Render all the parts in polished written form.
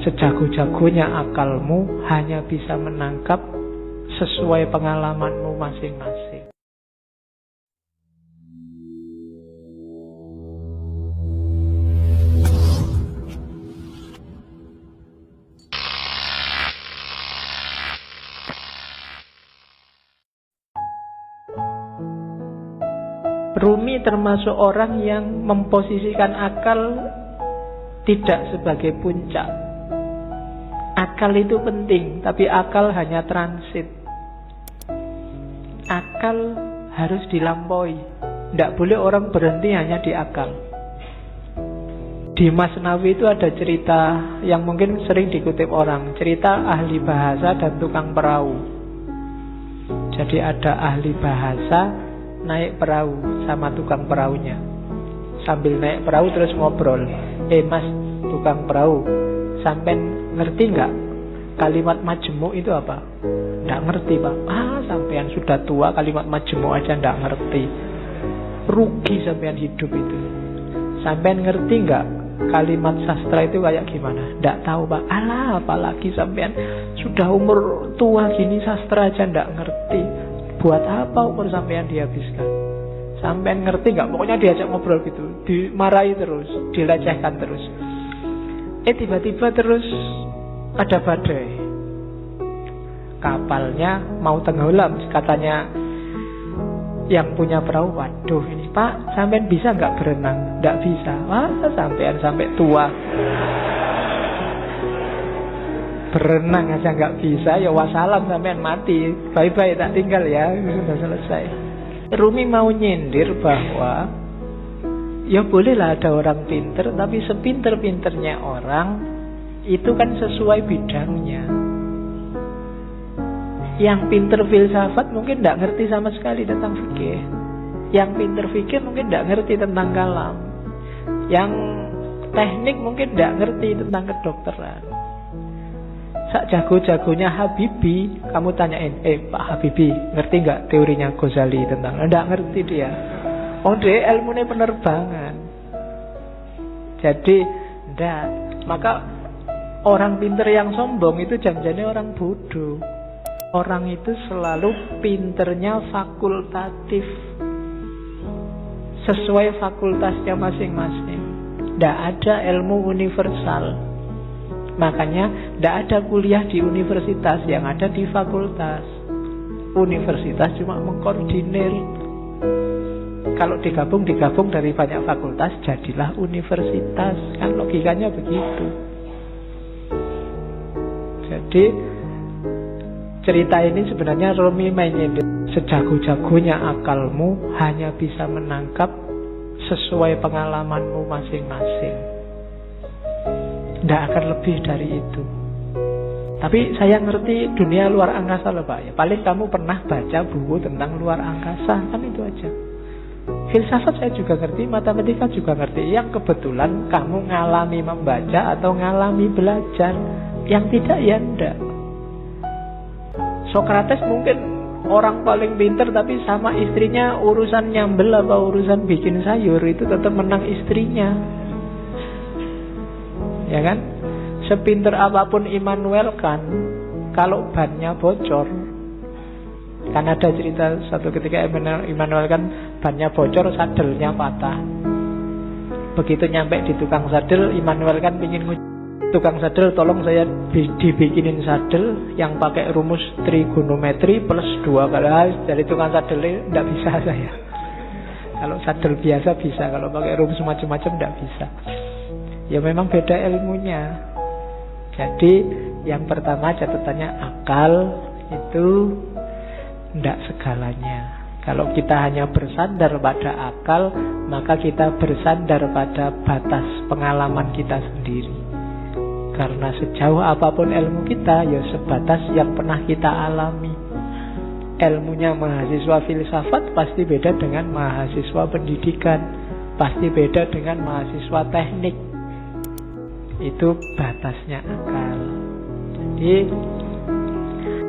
Sejago-jagonya akalmu hanya bisa menangkap sesuai pengalamanmu masing-masing. Rumi termasuk orang yang memposisikan akal tidak sebagai puncak. Akal itu penting, tapi akal hanya transit. Akal harus dilampaui. Tidak boleh orang berhenti hanya di akal. Di Masnawi itu ada cerita yang mungkin sering dikutip orang. Cerita ahli bahasa dan tukang perahu. Jadi ada ahli bahasa naik perahu sama tukang perahunya. Sambil naik perahu terus ngobrol. Mas, tukang perahu, sampai ngerti nggak kalimat majemuk itu apa? Nggak ngerti, Pak. Sampean sudah tua, kalimat majemuk aja nggak ngerti. Rugi sampean hidup itu. Sampean ngerti nggak kalimat sastra itu kayak gimana? Nggak tahu, Pak. Apalagi sampean sudah umur tua gini sastra aja nggak ngerti. Buat apa umur sampean dihabiskan? Sampean ngerti nggak? Pokoknya diajak ngobrol gitu, dimarahi terus, dilecehkan terus. Tiba-tiba terus ada badai. Kapalnya mau tenggelam, katanya yang punya perahu. Waduh ini Pak, sampean bisa nggak berenang? Nggak bisa. Sampean sampai tua berenang aja nggak bisa, ya wassalam, sampean mati, bye-bye, tak tinggal ya, sudah selesai. Rumi mau nyindir bahwa ya bolehlah ada orang pinter, tapi sepinter-pinternya orang itu kan sesuai bidangnya. Yang pinter filsafat mungkin tidak ngerti sama sekali tentang fikih. Yang pinter fikih mungkin tidak ngerti tentang kalam. Yang teknik mungkin tidak ngerti tentang kedokteran. Sak jago-jagonya Habibie, kamu tanyain, Pak Habibie, ngerti nggak teorinya Ghazali tentang? Nggak ngerti dia. Dia ilmunya penerbangan. Jadi, nggak. Maka orang pinter yang sombong itu janjinya orang bodoh. Orang itu selalu pinternya fakultatif, sesuai fakultasnya masing-masing. Nggak ada ilmu universal. Makanya tidak ada kuliah di universitas, yang ada di fakultas. Universitas cuma mengkoordinir. Kalau digabung dari banyak fakultas, jadilah universitas. Kan logikanya begitu. Jadi cerita ini sebenarnya Rumi menyindir. Sejago-jagonya akalmu hanya bisa menangkap sesuai pengalamanmu masing-masing. Tidak akan lebih dari itu. Tapi saya ngerti dunia luar angkasa loh Pak ya. Paling kamu pernah baca buku tentang luar angkasa, kan itu aja. Filsafat saya juga ngerti, matematika juga ngerti. Yang kebetulan kamu ngalami membaca atau ngalami belajar. Yang tidak ya enggak. Sokrates mungkin orang paling pinter, tapi sama istrinya urusan nyambel apa urusan bikin sayur itu tetap menang istrinya. Ya kan? Sepinter apapun Immanuel Kant, kalau bannya bocor, kan ada cerita satu ketika Immanuel Kant bannya bocor, sadelnya patah. Begitu nyampe di tukang sadel, Immanuel Kant pingin tukang sadel, tolong saya dibikinin sadel yang pakai rumus trigonometri plus 2 kali. Dari tukang sadel tidak bisa saya. Kalau sadel biasa bisa, kalau pakai rumus macam-macam tidak bisa. Ya memang beda ilmunya. Jadi yang pertama catatannya akal itu tidak segalanya. Kalau kita hanya bersandar pada akal, maka kita bersandar pada batas pengalaman kita sendiri. Karena sejauh apapun ilmu kita, ya sebatas yang pernah kita alami. Ilmunya mahasiswa filsafat pasti beda dengan mahasiswa pendidikan, pasti beda dengan mahasiswa teknik. Itu batasnya akal. Jadi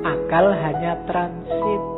akal hanya transit.